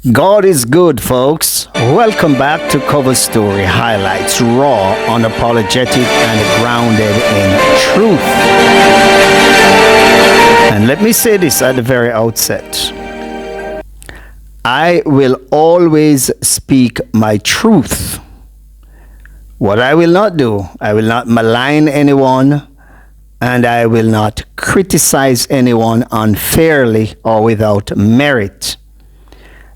God is good, folks. Welcome back to Cover Story Highlights, raw, unapologetic, and grounded in truth. And let me say this at the very outset. I will always speak my truth. What I will not do, I will not malign anyone, and I will not criticize anyone unfairly or without merit.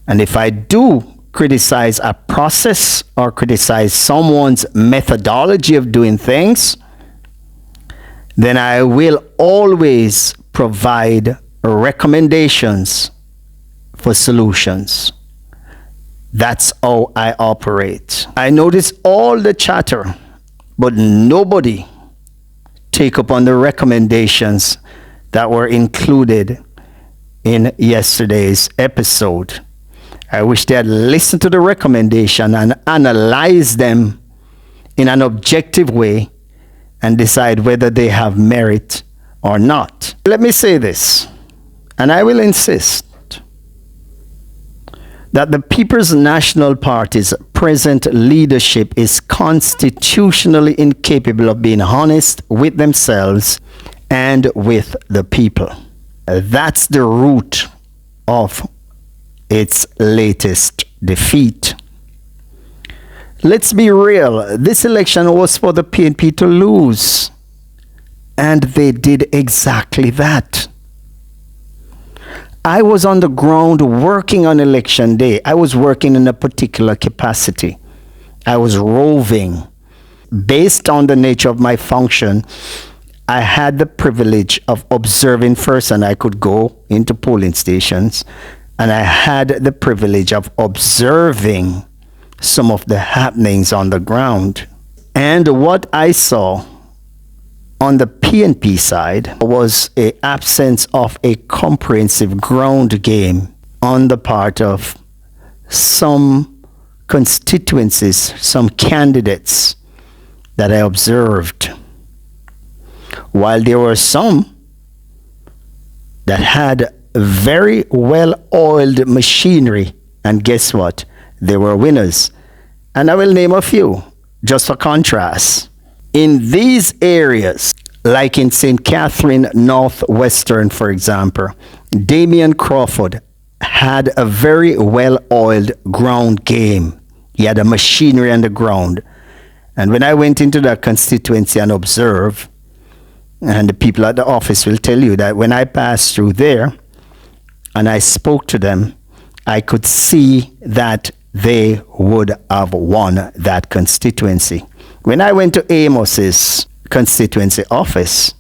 And if I do criticize a process or criticize someone's methodology of doing things, then I will always provide recommendations for solutions. That's how I operate. I notice all the chatter, but nobody take up on the recommendations that were included in yesterday's episode. I wish they had listened to the recommendation and analyzed them in an objective way and decide whether they have merit or not. Let me say this, and I will insist that the People's National Party's present leadership is constitutionally incapable of being honest with themselves and with the people. That's the root of its latest defeat. Let's be real. This election was for the PNP to lose, and they did exactly that. I was on the ground working on election day. I was working in a particular capacity. I was roving. Based on the nature of my function, I had the privilege of observing first, and I could go into polling stations, and I had the privilege of observing some of the happenings on the ground. And what I saw on the PNP side was an absence of a comprehensive ground game on the part of some constituencies, some candidates that I observed. While there were some that had very well-oiled machinery, and guess what? They were winners. And I will name a few, just for contrast. In these areas, like in St. Catherine Northwestern, for example, Damian Crawford had a very well-oiled ground game. He had a machinery on the ground. And when I went into that constituency and observed, and the people at the office will tell you that when I passed through there and I spoke to them, I could see that they would have won that constituency. When I went to Amos's constituency office,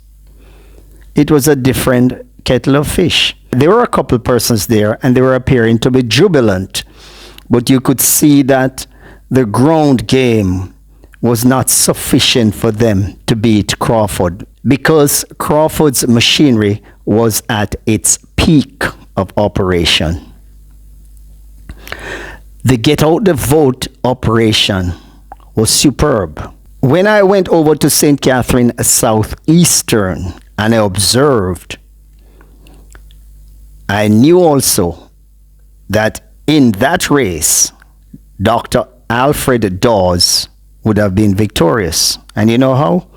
it was a different kettle of fish. There were a couple persons there and they were appearing to be jubilant, but you could see that the ground game was not sufficient for them to beat Crawford, because Crawford's machinery was at its peak of operation. The get out the vote operation was superb. When I went over to St. Catherine Southeastern and I observed, I knew also that in that race, Dr. Alfred Dawes would have been victorious. And you know how?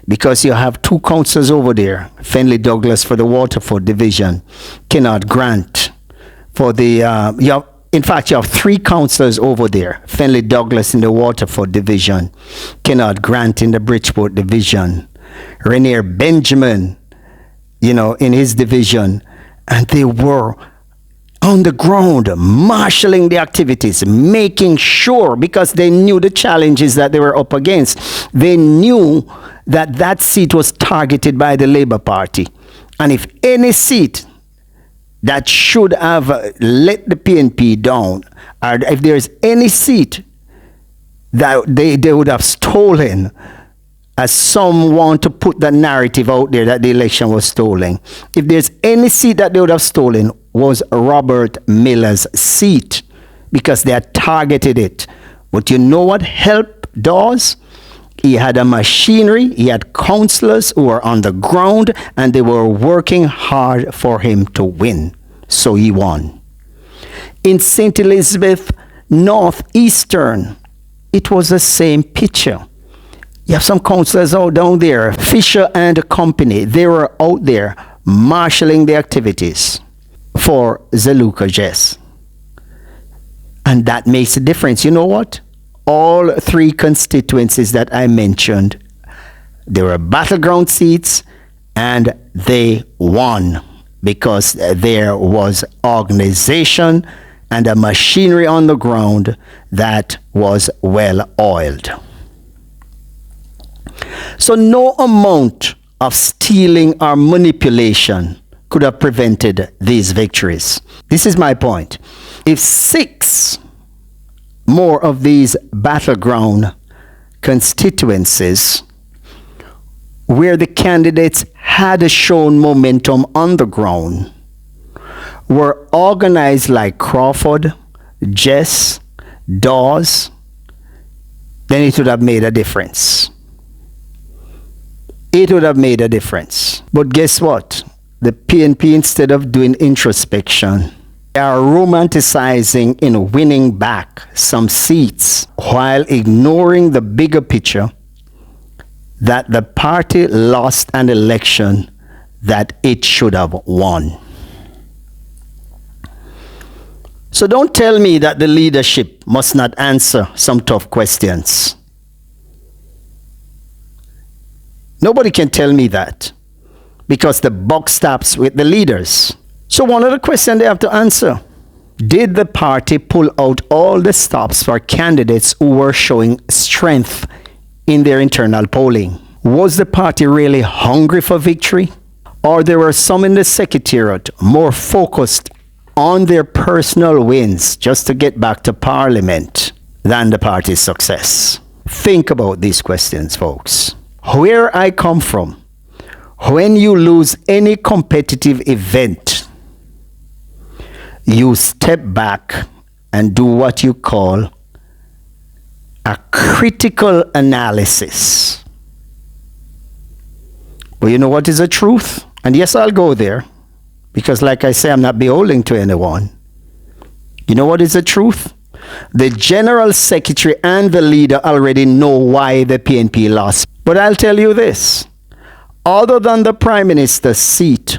Because you have two councillors over there, Finley Douglas for the Waterford Division, Kennard Grant for the, in fact, you have three councillors over there, Finley Douglas in the Waterford Division, Kennard Grant in the Bridgeport Division, Rainier Benjamin, in his division, and they were on the ground, marshalling the activities, making sure, because they knew the challenges that they were up against. They knew that that seat was targeted by the Labour Party. And if any seat that should have let the PNP down, or if there's any seat that they would have stolen, as some want to put the narrative out there that the election was stolen, if there's any seat that they would have stolen, was Robert Miller's seat, because they had targeted it. But you know what helped Dawes? He had a machinery, he had councillors who were on the ground, and they were working hard for him to win. So he won. In St. Elizabeth Northeastern, it was the same picture. You have some councillors out down there, Fisher and company. They were out there marshalling the activities for Zaluka Jess. And that makes a difference. You know what? All three constituencies that I mentioned, they were battleground seats and they won because there was organization and a machinery on the ground that was well oiled. So no amount of stealing or manipulation could have prevented these victories. This is my point. If 6 more of these battleground constituencies where the candidates had shown momentum on the ground were organized like Crawford, Jess, Dawes, then it would have made a difference. It would have made a difference. But guess what? The PNP, instead of doing introspection, they are romanticizing in winning back some seats while ignoring the bigger picture that the party lost an election that it should have won. So don't tell me that the leadership must not answer some tough questions. Nobody can tell me that because the buck stops with the leaders. So one of the questions they have to answer: did the party pull out all the stops for candidates who were showing strength in their internal polling? Was the party really hungry for victory? Or there were some in the secretariat more focused on their personal wins just to get back to parliament than the party's success? Think about these questions, folks. Where I come from, when you lose any competitive event, you step back and do what you call a critical analysis. But you know what is the truth? And yes, I'll go there, because like I say, I'm not beholden to anyone. You know what is the truth? The general secretary and the leader already know why the PNP lost. But I'll tell you this, other than the prime minister's seat,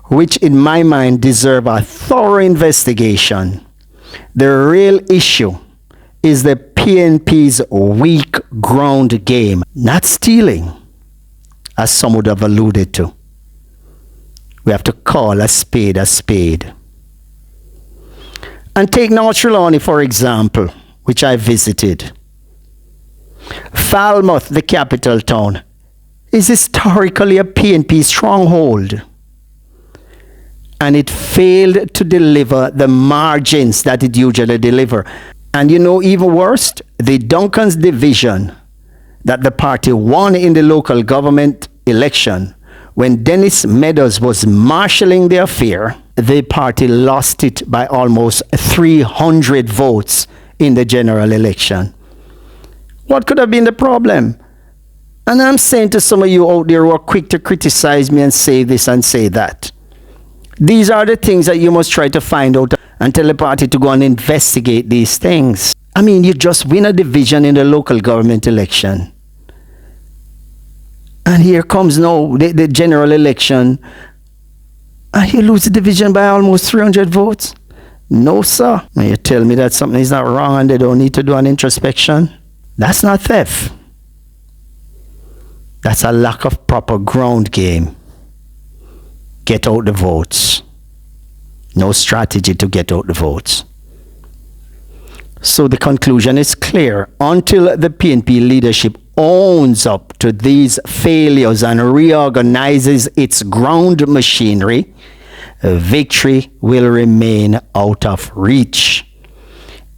which in my mind deserve a thorough investigation, the real issue is the PNP's weak ground game, not stealing, as some would have alluded to. We have to call a spade a spade. And take North Trelawny, for example, which I visited. Falmouth, the capital town, is historically a PNP stronghold. And it failed to deliver the margins that it usually delivers. And you know, even worse, the Duncan's division that the party won in the local government election, when Dennis Meadows was marshalling the affair, the party lost it by almost 300 votes in the general election. What could have been the problem? And I'm saying to some of you out there who are quick to criticize me and say this and say that, these are the things that you must try to find out and tell the party to go and investigate these things. I mean, you just win a division in the local government election. And here comes now the general election, and you lose the division by almost 300 votes. No, sir. And you tell me that something is not wrong and they don't need to do an introspection? That's not theft. That's a lack of proper ground game. Get out the votes. No strategy to get out the votes. So the conclusion is clear. Until the PNP leadership owns up to these failures and reorganizes its ground machinery, victory will remain out of reach.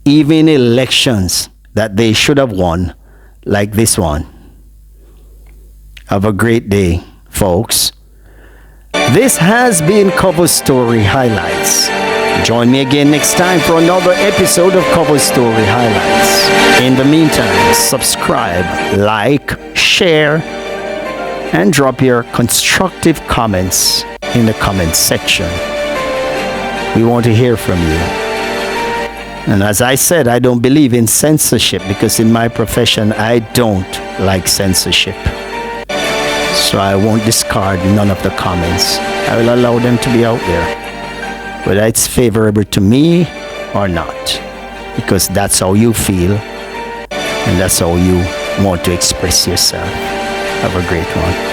Even elections that they should have won, like this one. Have a great day, folks. This has been Cover Story Highlights. Join me again next time for another episode of Cover Story Highlights. In the meantime, subscribe, like, share, and drop your constructive comments in the comment section. We want to hear from you. And as I said, I don't believe in censorship because in my profession, I don't like censorship. So I won't discard none of the comments. I will allow them to be out there, whether it's favorable to me or not, because that's how you feel and that's how you want to express yourself. Have a great one.